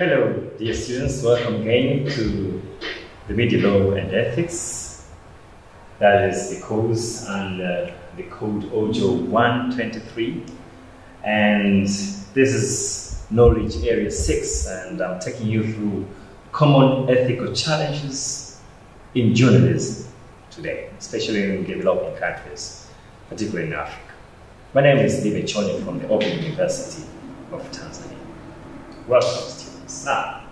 Hello, dear students. Welcome again to the Media Law and Ethics. That is the course under the code OJO 123. And this is Knowledge Area 6, and I'm taking you through common ethical challenges in journalism today, especially in developing countries, particularly in Africa. My name is Libe Choni from the Open University of Tanzania. Welcome, students. Now,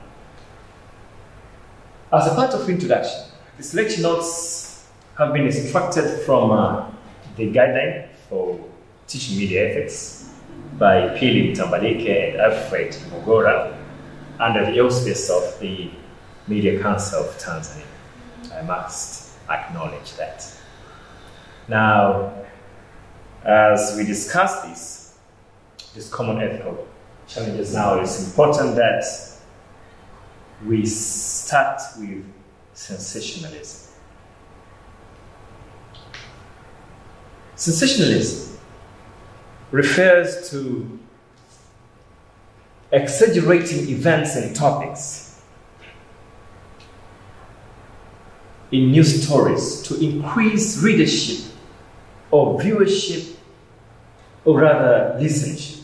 as a part of introduction, these lecture notes have been extracted from the guideline for teaching media ethics by Pili Tambalike and Alfred Mogora under the auspices of the Media Council of Tanzania. I must acknowledge that. Now, as we discuss these common ethical challenges now, it's important that we start with sensationalism. Sensationalism refers to exaggerating events and topics in news stories to increase readership or viewership, or rather listenership.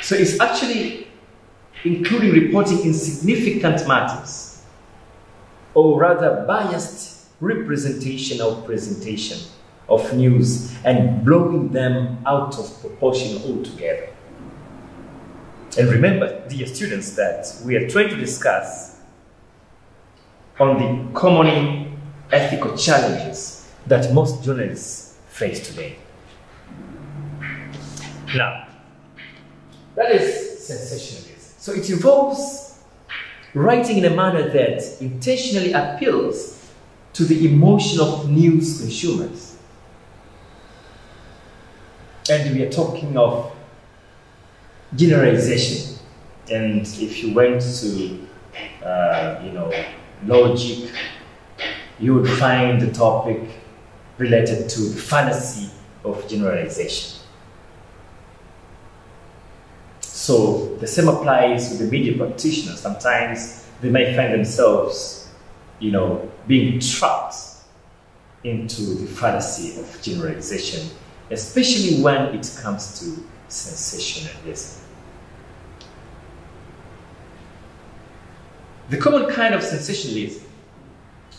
So it's actually including reporting insignificant matters, or rather biased representation or presentation of news and blowing them out of proportion altogether. And remember, dear students, that we are trying to discuss on the common ethical challenges that most journalists face today. Now, that is sensationalism. So it involves writing in a manner that intentionally appeals to the emotion of news consumers. And we are talking of generalization. And if you went to, logic, you would find the topic related to the fallacy of generalization. So the same applies with the media practitioners. Sometimes they might find themselves, being trapped into the fallacy of generalization, especially when it comes to sensationalism. The common kind of sensationalism,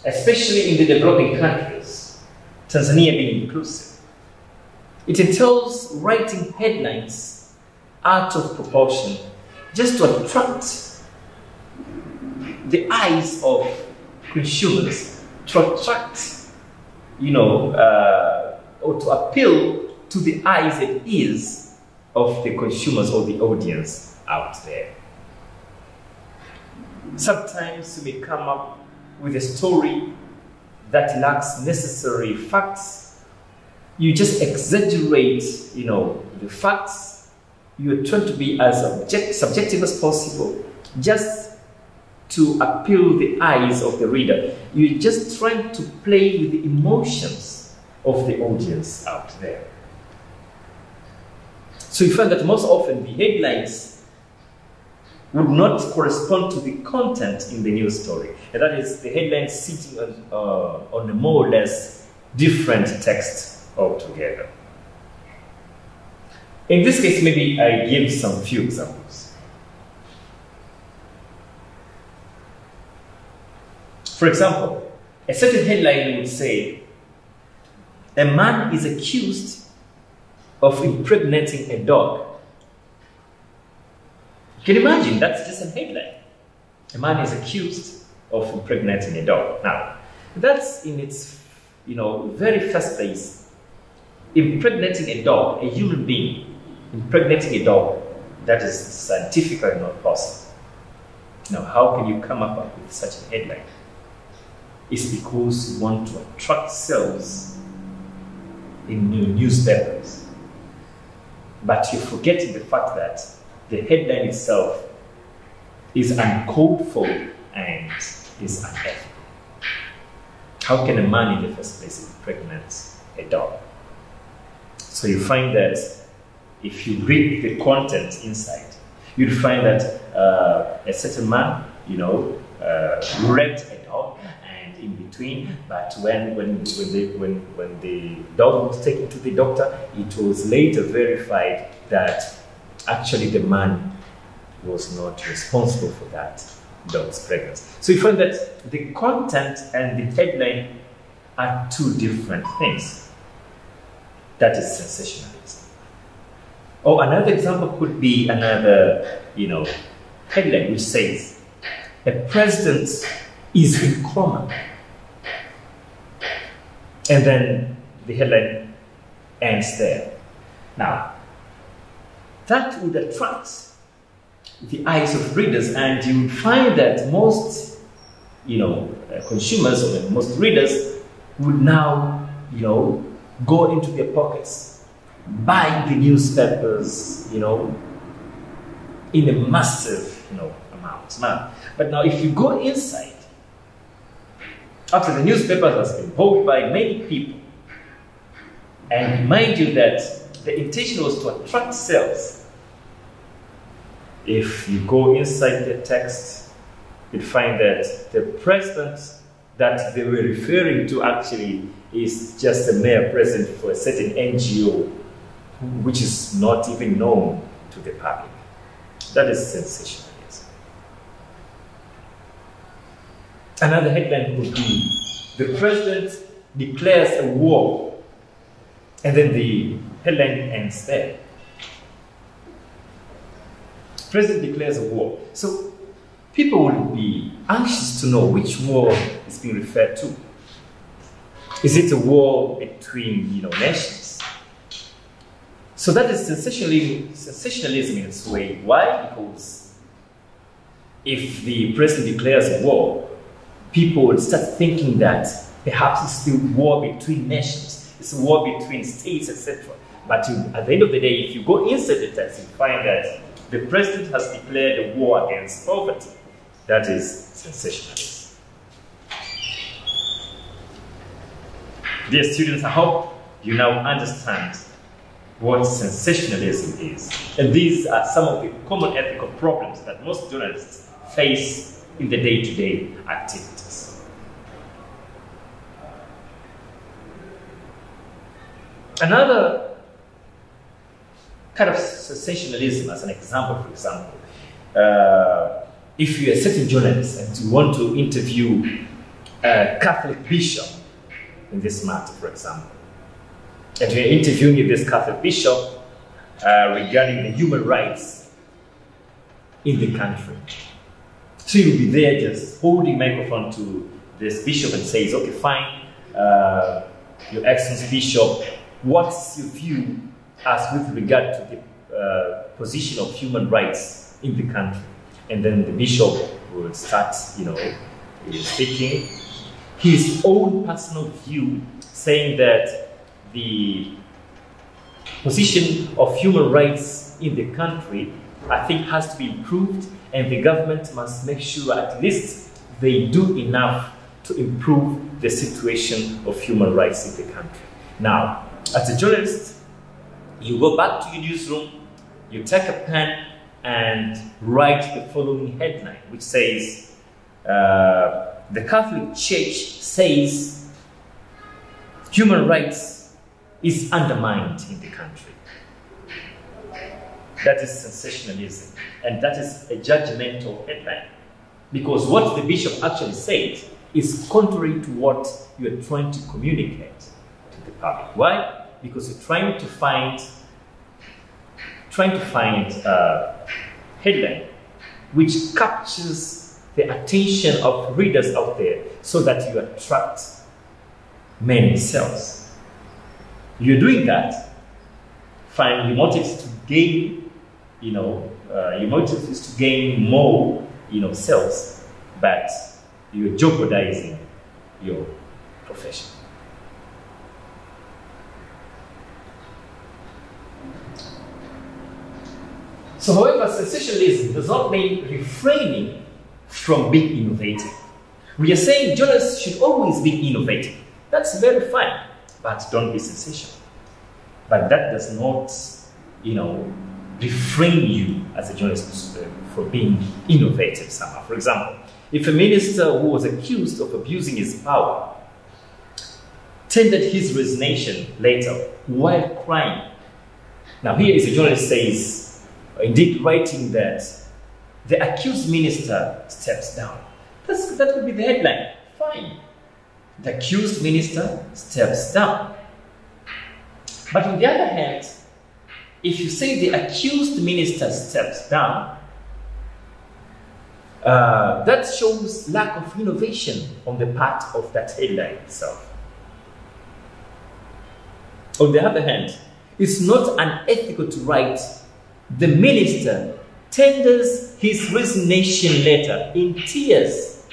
especially in the developing countries, Tanzania being inclusive, it entails writing headlines out of proportion just to attract the eyes of consumers, to attract, or to appeal to the eyes and ears of the consumers or the audience out there. Sometimes you may come up with a story that lacks necessary facts. You just exaggerate, the facts. You are trying to be as subjective as possible, just to appeal the eyes of the reader. You're just trying to play with the emotions of the audience out there. So you find that most often the headlines would not correspond to the content in the news story. And that is the headlines sitting on a more or less different text altogether. In this case, maybe I give some few examples. For example, a certain headline would say, "A man is accused of impregnating a dog." Can you imagine? That's just a headline. A man is accused of impregnating a dog. Now, that's in its, very first place. Impregnating a dog, a human being, impregnating a dog, that is scientifically not possible. Now, how can you come up with such a headline? It's because you want to attract sales in new newspapers. But you're forgetting the fact that the headline itself is uncalled for and is unethical. How can a man in the first place impregnate a dog? So you find that if you read the content inside, You'd find that a certain man, raped a dog, and in between. But when the dog was taken to the doctor, it was later verified that actually the man was not responsible for that dog's pregnancy. So you find that the content and the headline are two different things. That is sensationalism. Or another example could be another, headline which says, "A president is in coma." And then the headline ends there. Now, that would attract the eyes of readers, and you would find that most, consumers or most readers would now, go into their pockets, buying the newspapers, in a massive, amount. Now, but now if you go inside, after the newspaper has been bought by many people, and mind you that the intention was to attract sales, if you go inside the text, you'd find that the president that they were referring to actually is just a mere president for a certain NGO, which is not even known to the public. That is sensationalism. Another headline would be, "The president declares a war," and then the headline ends there. President declares a war. So people will be anxious to know which war is being referred to. Is it a war between nations? So that is sensationalism in its way. Why? Because if the president declares a war, people would start thinking that perhaps it's still war between nations, it's a war between states, etc. But at the end of the day, if you go inside the text, you find that the president has declared a war against poverty. That is sensationalism. Dear students, I hope you now understand what sensationalism is. And these are some of the common ethical problems that most journalists face in the day-to-day activities. Another kind of sensationalism, as an example, for example, if you're a certain journalist and you want to interview a Catholic bishop in this matter, for example, and you're interviewing this Catholic bishop regarding the human rights in the country. So you'll be there just holding microphone to this bishop and says, "Okay, fine, Your Excellency Bishop, what's your view as with regard to the position of human rights in the country?" And then the bishop would start, speaking his own personal view, saying that the position of human rights in the country, I think, has to be improved, and the government must make sure at least they do enough to improve the situation of human rights in the country. Now, as a journalist, you go back to your newsroom, you take a pen and write the following headline, which says, "The Catholic Church says human rights is undermined in the country." That is sensationalism, and that is a judgmental headline, because what the bishop actually said is contrary to what you are trying to communicate to the public. Why? Because you're trying to find a headline which captures the attention of readers out there so that you attract many sales. You're doing that, fine, your motive is to gain, your motive is to gain more, sales, but you're jeopardizing your profession. So, however, sensationalism does not mean refraining from being innovative. We are saying journalists should always be innovative. That's very fine, but don't be sensational. But that does not, refrain you as a journalist from being innovative somehow. For example, if a minister who was accused of abusing his power tendered his resignation later while crying. Now here is a journalist says, indeed writing that the accused minister steps down. That would be the headline. Fine. The accused minister steps down. But on the other hand, if you say the accused minister steps down, that shows lack of innovation on the part of that headline itself. On the other hand, it's not unethical to write, the minister tenders his resignation letter in tears.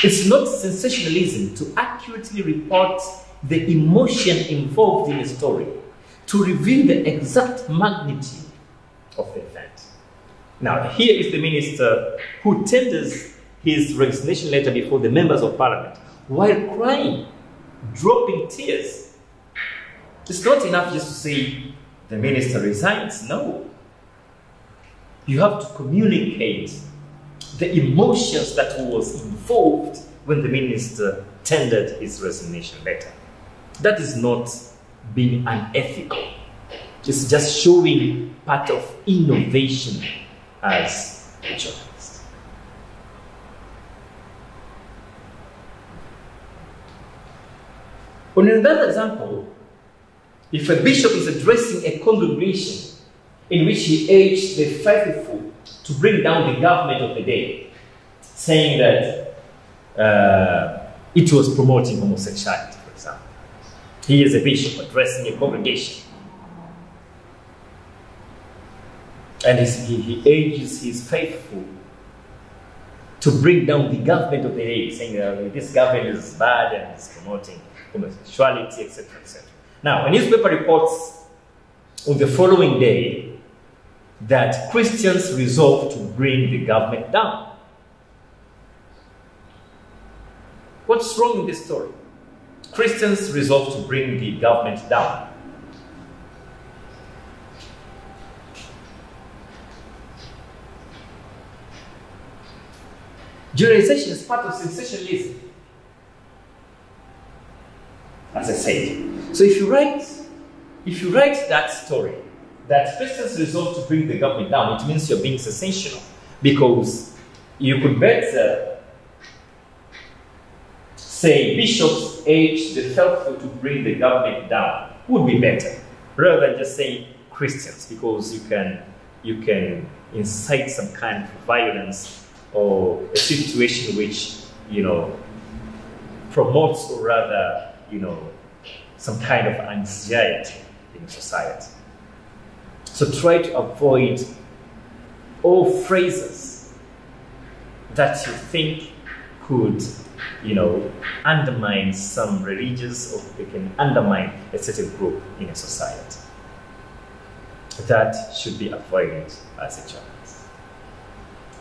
It's not sensationalism to accurately report the emotion involved in a story, to reveal the exact magnitude of the event. Now, here is the minister who tenders his resignation letter before the members of parliament while crying, dropping tears. It's not enough just to say the minister resigns. No. You have to communicate the emotions that was involved when the minister tendered his resignation letter. That is not being unethical. It's just showing part of innovation as a journalist. On another example, if a bishop is addressing a congregation in which he urged the faithful to bring down the government of the day, saying that it was promoting homosexuality, for example. He is a bishop addressing a congregation. And he urges his faithful to bring down the government of the day, saying that this government is bad and is promoting homosexuality, etc., etc. Now, a newspaper reports on the following day that Christians resolved to bring the government down. What's wrong in this story? Christians resolved to bring the government down. Generalization is part of sensationalism, as I said. So if you write that story, that Christians resolve to bring the government down, it means you're being sensational, because you could better say bishops urge the faithful to bring the government down would be better, rather than just saying Christians, because you can incite some kind of violence or a situation which, promotes, or rather, some kind of anxiety in society. So try to avoid all phrases that you think could, undermine some religious, or they can undermine a certain group in a society. That should be avoided as a journalist.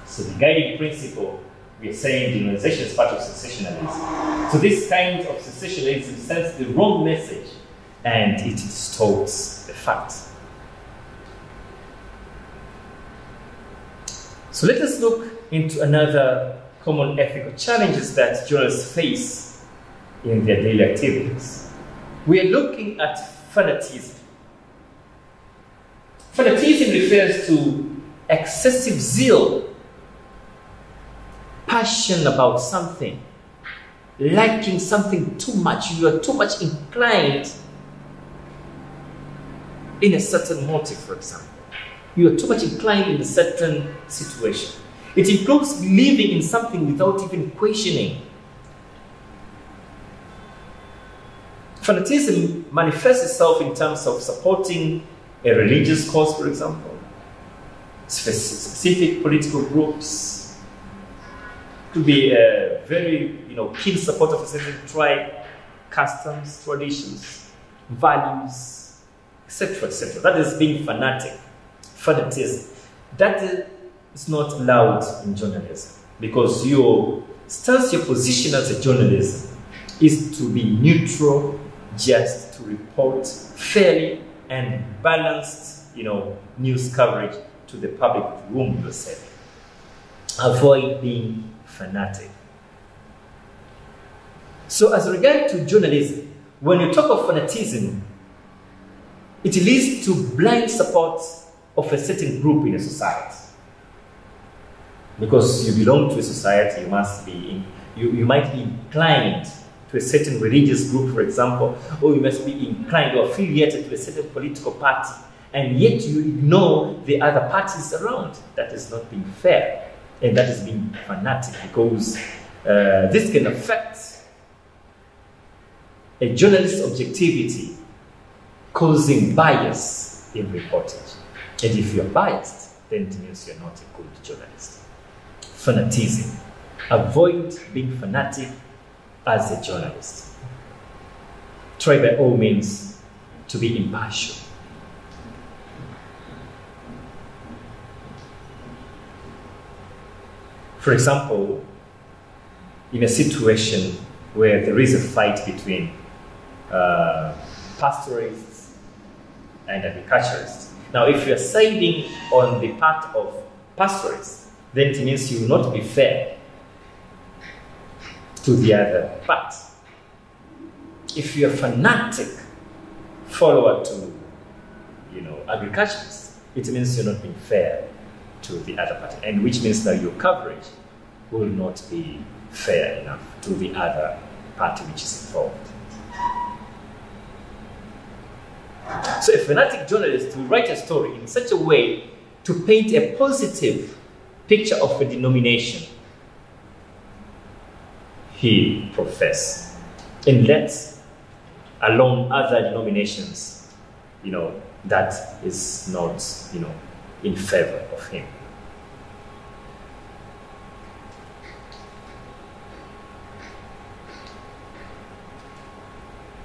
So the guiding principle, we are saying generalization is part of sensationalism. So this kind of sensationalism sends the wrong message and it distorts the facts. So let us look into another common ethical challenges that journalists face in their daily activities. We are looking at fanatism. Fanatism refers to excessive zeal, passion about something, liking something too much. You are too much inclined in a certain motive, for example. You are too much inclined in a certain situation. It includes believing in something without even questioning. Fanatism manifests itself in terms of supporting a religious cause, for example, specific political groups. Could be a very, keen support of a certain tribe, customs, traditions, values, etc., etc. That is being fanatic, fanatism. That is not allowed in journalism, because your stance, your position as a journalist is to be neutral, just to report fairly and balanced, news coverage to the public with whom you're serving. Avoid being fanatic. So as regard to journalism, when you talk of fanatism, it leads to blind support of a certain group in a society. Because you belong to a society, you might be inclined to a certain religious group, for example, or you must be inclined or affiliated to a certain political party, and yet you ignore the other parties around. That is not being fair, and that is being fanatic, because this can affect a journalist's objectivity, causing bias in reportage. And if you're biased, then it means you're not a good journalist. Fanatism. Avoid being fanatic as a journalist. Try by all means to be impartial. For example, in a situation where there is a fight between pastoralists and agriculturists. Now, if you're siding on the part of pastoralists, then it means you will not be fair to the other part. If you're a fanatic follower to, agriculturists, it means you're not being fair to the other party, and which means that your coverage will not be fair enough to the other party which is involved. So a fanatic journalist will write a story in such a way to paint a positive picture of a denomination he professes, and let alone other denominations, that is not, in favor of him.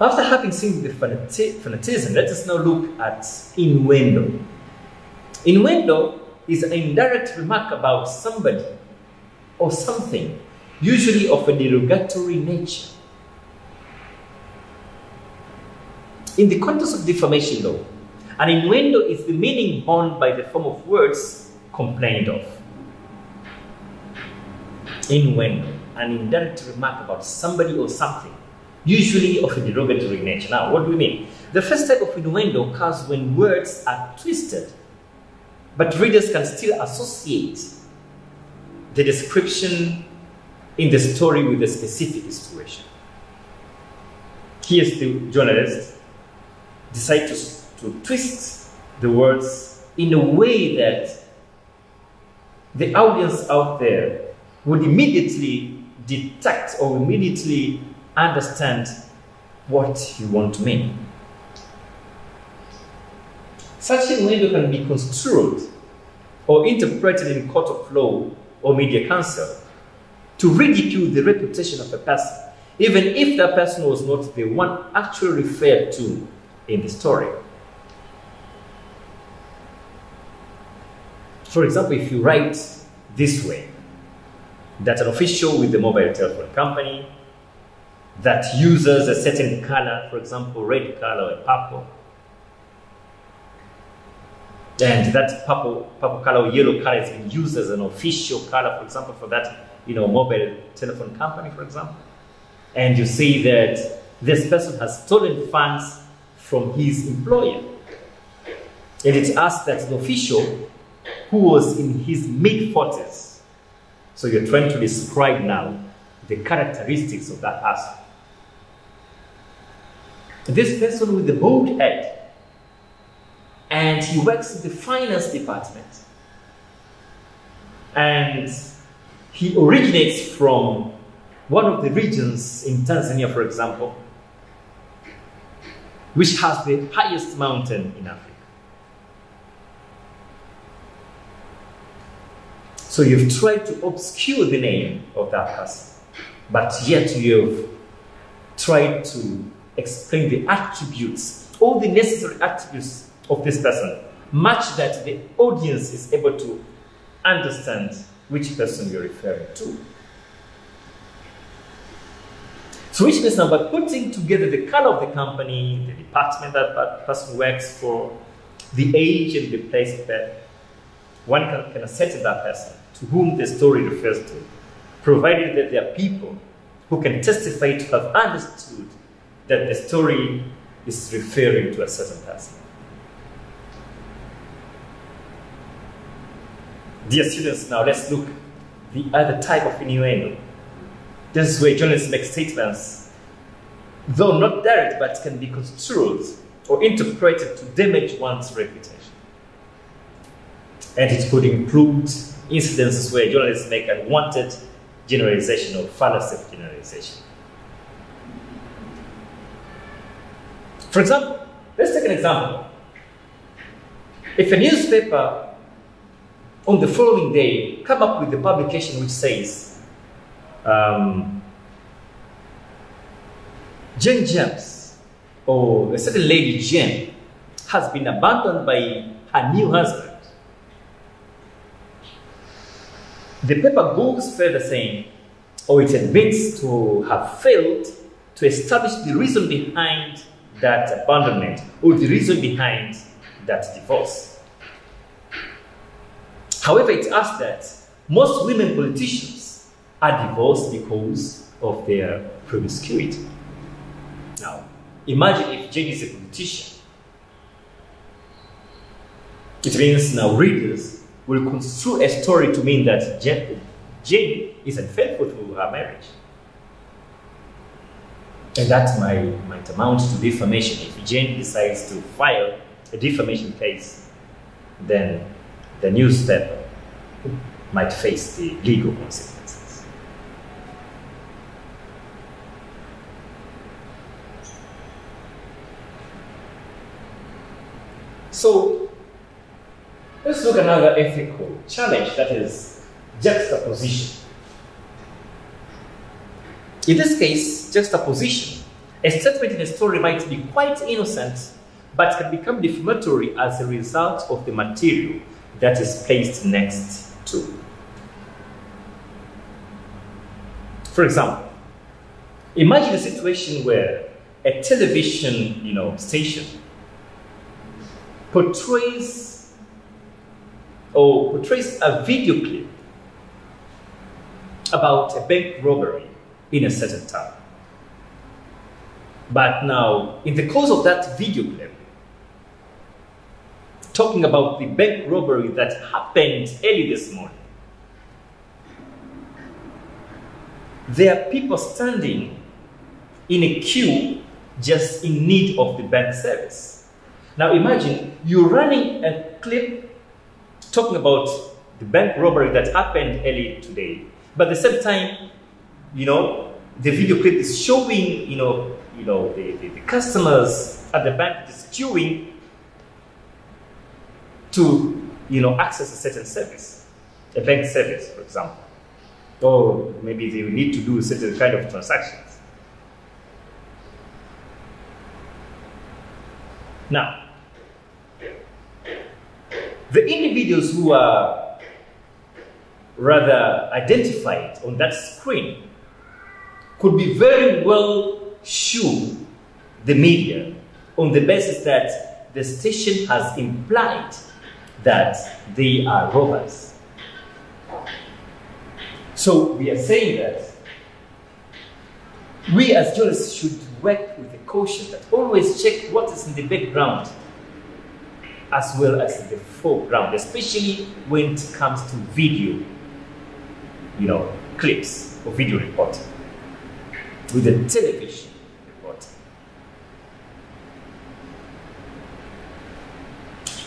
After having seen the fanatism, let us now look at innuendo. Innuendo is an indirect remark about somebody or something, usually of a derogatory nature. In the context of defamation law, an innuendo is the meaning borne by the form of words complained of. Innuendo, an indirect remark about somebody or something, usually of a derogatory nature. Now, what do we mean? The first type of innuendo occurs when words are twisted, but readers can still associate the description in the story with a specific situation. Here's the journalist decide to twist the words in a way that the audience out there would immediately detect or immediately understand what you want to mean. Such innuendo can be construed or interpreted in court of law or media counsel to ridicule the reputation of a person, even if that person was not the one actually referred to in the story. For example, if you write this way, that an official with the mobile telephone company that uses a certain color, for example, red color or purple, and that purple color or yellow color has been used as an official color, for example, for that mobile telephone company, for example, and you see that this person has stolen funds from his employer, and it's asked that the official who was in his mid-40s, so you're trying to describe now the characteristics of that person. This person with the bald head, and he works in the finance department, and he originates from one of the regions in Tanzania, for example, which has the highest mountain in Africa. So you've tried to obscure the name of that person, but yet you've tried to explain the attributes, all the necessary attributes of this person, much that the audience is able to understand which person you're referring to. So which means now by putting together the color of the company, the department that person works for, the age and the place of birth, one can ascertain that person to whom the story refers to, provided that there are people who can testify to have understood that the story is referring to a certain person. Dear students, now let's look at the other type of innuendo. This is where journalists make statements, though not direct, but can be construed or interpreted to damage one's reputation. And it could include incidences where journalists make unwanted generalization or fallacy of generalization. For example, let's take an example. If a newspaper on the following day come up with the publication which says, Jane James, or a certain lady Jane, has been abandoned by her new husband. The paper goes further saying, or it admits to have failed to establish the reason behind that abandonment, or the reason behind that divorce. However, it asks that most women politicians are divorced because of their promiscuity. Now, imagine if Jane is a politician. It means now readers will construe a story to mean that Jane is unfaithful to her marriage. And that might amount to defamation. If Jane decides to file a defamation case, then the newspaper might face the legal consequences. So, let's look at another ethical challenge, that is juxtaposition. In this case, juxtaposition, a statement in a story might be quite innocent, but can become defamatory as a result of the material that is placed next to. For example, imagine a situation where a television, station portrays a video clip about a bank robbery in a certain town. But now, in the course of that video clip, talking about the bank robbery that happened early this morning, there are people standing in a queue just in need of the bank service. Now imagine you're running a clip talking about the bank robbery that happened early today, but at the same time, the video clip is showing, the customers at the bank is queuing to, access a certain service, a bank service, for example. Or maybe they need to do a certain kind of transactions. Now, the individuals who are rather identified on that screen could be very well sue the media on the basis that the station has implied that they are robbers. So we are saying that we as journalists should work with a caution that always check what is in the background as well as in the foreground, especially when it comes to video, clips or video reporting with the television reporting.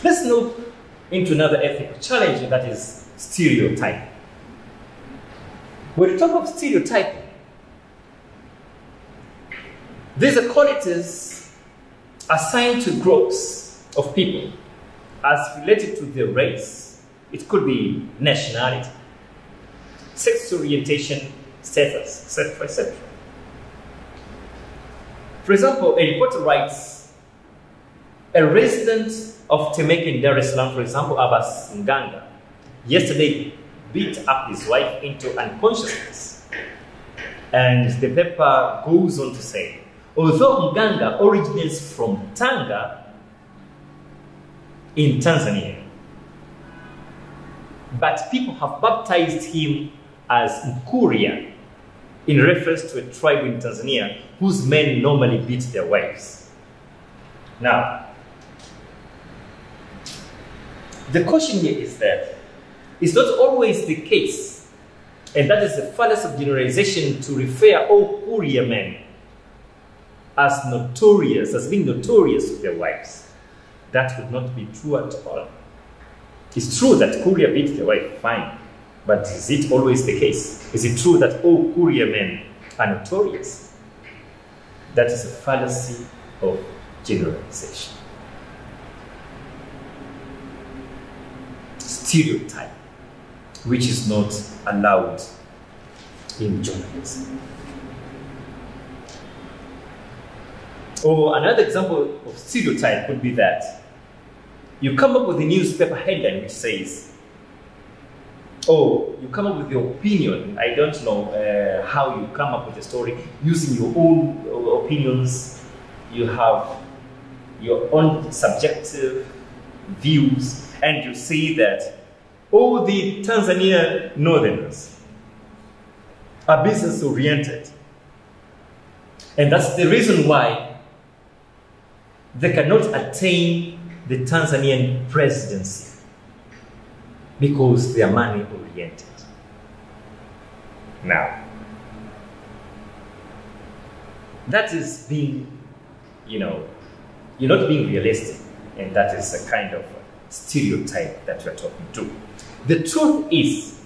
Let's look into another ethical challenge, and that is stereotyping. When we talk of stereotyping, these are qualities assigned to groups of people as related to their race. It could be nationality, sexual orientation, status, etc., etc. For example, a reporter writes, a resident of Temeke in Dar es Salaam, for example, Abbas yesterday beat up his wife into unconsciousness. And the paper goes on to say, although Mganga originates from Tanga in Tanzania, but people have baptized him as Mkuria in reference to a tribe in Tanzania whose men normally beat their wives. Now, the question here is that it's not always the case, and that is the fallacy of generalization to refer all Kuria men as notorious, as being notorious with their wives. That would not be true at all. It's true that Kuria beat their wife, fine. But is it always the case? Is it true that all Kuria men are notorious? That is a fallacy of generalization. Stereotype, which is not allowed in journalism. Or another example of stereotype would be that you come up with a newspaper headline which says, oh, you come up with your opinion. I don't know how you come up with a story using your own opinions. You have your own subjective views, and you say that all the Tanzania northerners are business oriented. And that's the reason why they cannot attain the Tanzanian presidency, because they are money oriented. Now, that is being, you're not being realistic, and that is a kind of stereotype that we're talking to. The truth is,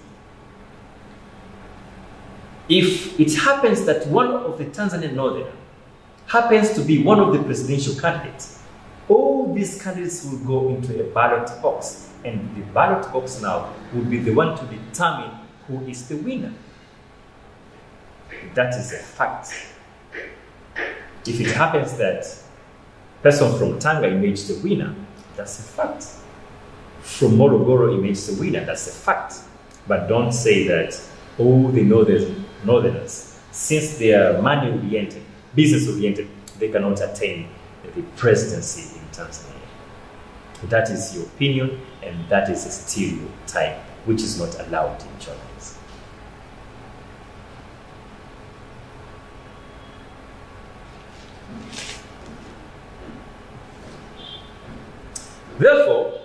if it happens that one of the Tanzanian northerners happens to be one of the presidential candidates, all these candidates will go into a ballot box, and the ballot box now will be the one to determine who is the winner. That is a fact. If it happens that person from Tanga imaged the winner, that's a fact. From Morogoro imaged the winner, that's a fact. But don't say that all the northerners, since they are money-oriented, business-oriented, they cannot attain the presidency in Tanzania. That is your opinion, and that is a stereotype which is not allowed in journalism. Therefore,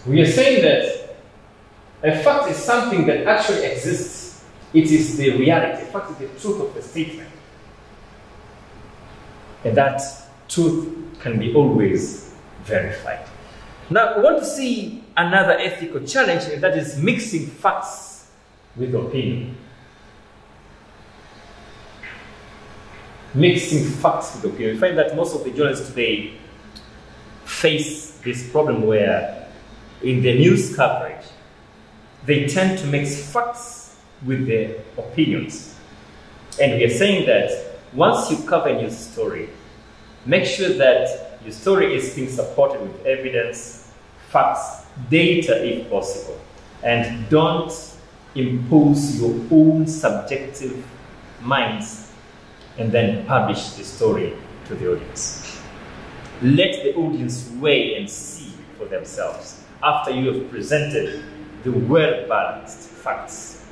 we are saying that a fact is something that actually exists. It is the reality. A fact is the truth of the statement. And that truth can be always verified. Now, we want to see another ethical challenge, and that is mixing facts with opinion. Mixing facts with opinion. We find that most of the journalists today face this problem where in the news coverage, they tend to mix facts with their opinions. And we are saying that once you cover a news story, make sure that your story is being supported with evidence, facts, data if possible. And don't impose your own subjective minds and then publish the story to the audience. Let the audience weigh and see for themselves after you have presented the well-balanced facts.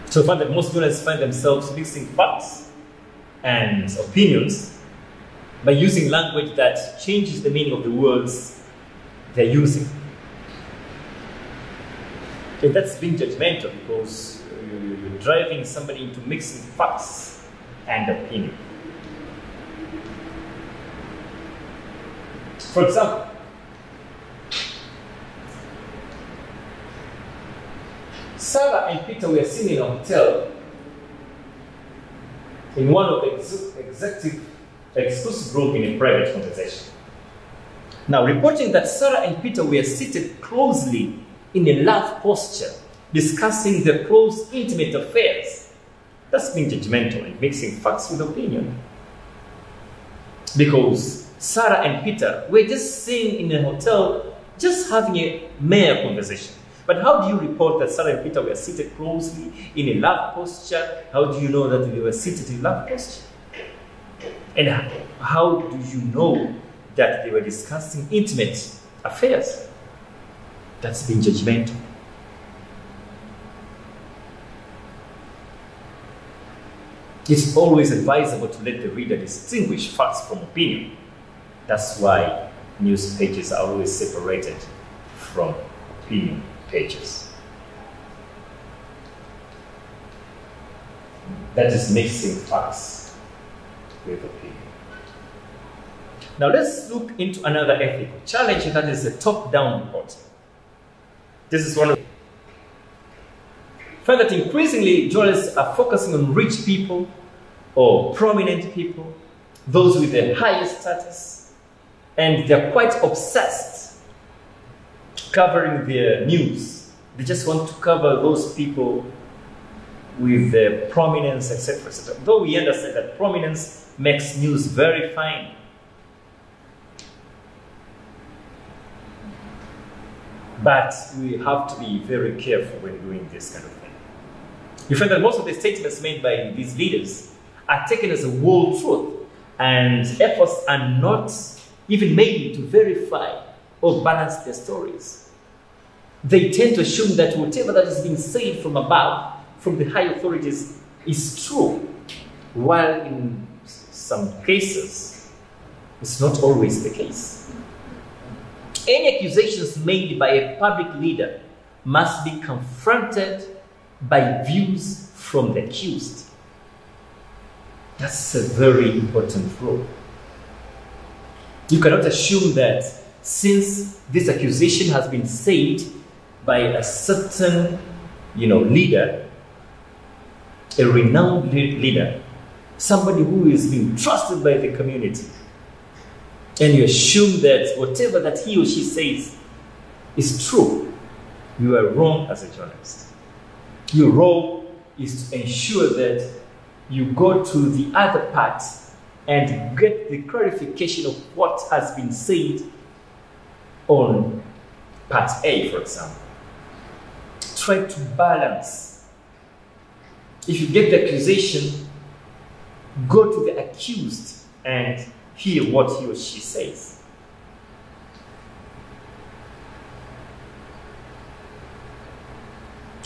So I find that most journalists find themselves mixing facts and opinions by using language that changes the meaning of the words they're using. And that's being judgmental, because you're driving somebody into mixing facts and opinion. For example, Sarah and Peter were seen in a hotel in one of the exclusive room in a private conversation. Now, reporting that Sarah and Peter were seated closely in a love posture, discussing their close, intimate affairs, that's being judgmental and mixing facts with opinion. Because Sarah and Peter were just sitting in a hotel just having a mere conversation. But how do you report that Sarah and Peter were seated closely in a love posture? How do you know that they were seated in love posture? And how do you know that they were discussing intimate affairs? That's being judgmental. It's always advisable to let the reader distinguish facts from opinion. That's why news pages are always separated from opinion pages. That is mixing facts with opinion. Now let's look into another ethical challenge, that is the top-down reporting. This is one of find that increasingly journalists are focusing on rich people or prominent people, those with the highest status, and they're quite obsessed covering their news. They just want to cover those people with their prominence, etc., etc. Though we understand that prominence makes news very fine. But we have to be very careful when doing this kind of thing. You find that most of the statements made by these leaders are taken as a whole truth, and efforts are not even made to verify or balance their stories. They tend to assume that whatever that is being said from above, from the high authorities, is true, while in some cases, it's not always the case. Any accusations made by a public leader must be confronted by views from the accused. That's a very important rule. You cannot assume that since this accusation has been said by a certain, leader, a renowned leader, somebody who is being trusted by the community, and you assume that whatever that he or she says is true, you are wrong as a journalist. Your role is to ensure that you go to the other part and get the clarification of what has been said on part A, for example. Try to balance. If you get the accusation, go to the accused and hear what he or she says.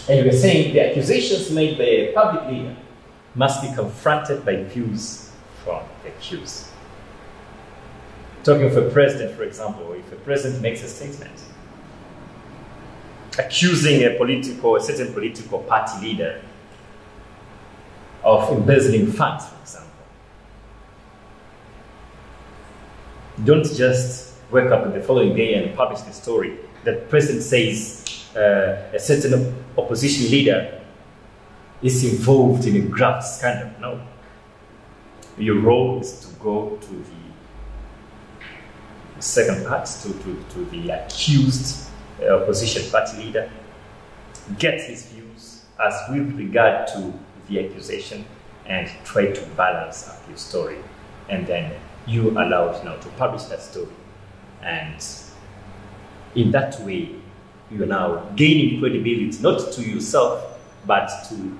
And we're saying the accusations made by a public leader must be confronted by views from the accused. Talking of a president, for example, if a president makes a statement accusing a certain political party leader of embezzling funds, for example, don't just wake up the following day and publish the story that the president says a certain opposition leader is involved in a graft scandal. No. Your role is to go to the second part, to the accused opposition party leader, get his views as with regard to the accusation, and try to balance up your story. And then you are allowed now to publish that story. And in that way, you are now gaining credibility, not to yourself, but to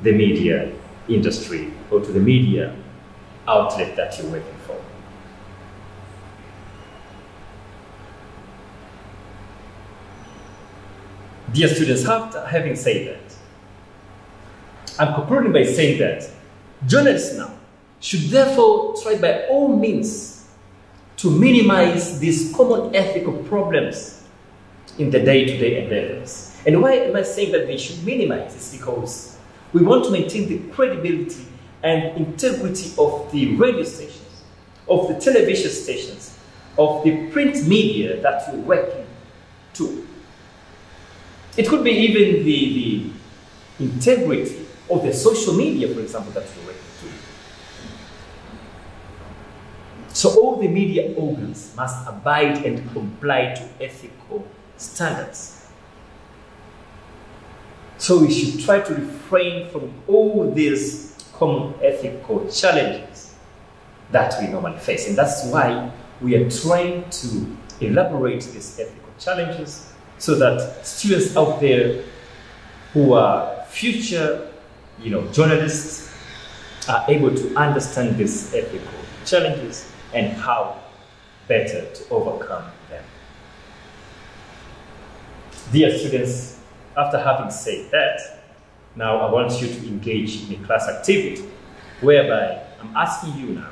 the media industry or to the media outlet that you're working for. Dear students, having said that, I'm concluding by saying that journalists now should therefore try by all means to minimize these common ethical problems in the day-to-day endeavors. And why am I saying that they should minimize? It's because we want to maintain the credibility and integrity of the radio stations, of the television stations, of the print media that we're working to. It could be even the integrity of the social media, for example, that we're working to. So all the media organs must abide and comply to ethical standards. So we should try to refrain from all these common ethical challenges that we normally face. And that's why we are trying to elaborate these ethical challenges so that students out there who are future, journalists are able to understand these ethical challenges and how better to overcome them. Dear students, after having said that, now I want you to engage in a class activity whereby I'm asking you now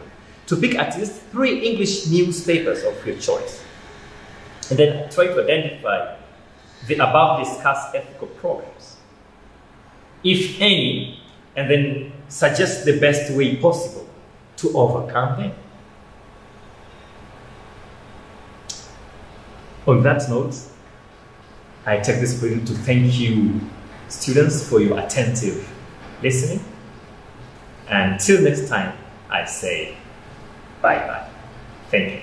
to pick at least 3 English newspapers of your choice and then try to identify the above discussed ethical problems, if any, and then suggest the best way possible to overcome them. On that note, I take this opportunity to thank you, students, for your attentive listening. And till next time, I say bye-bye. Thank you.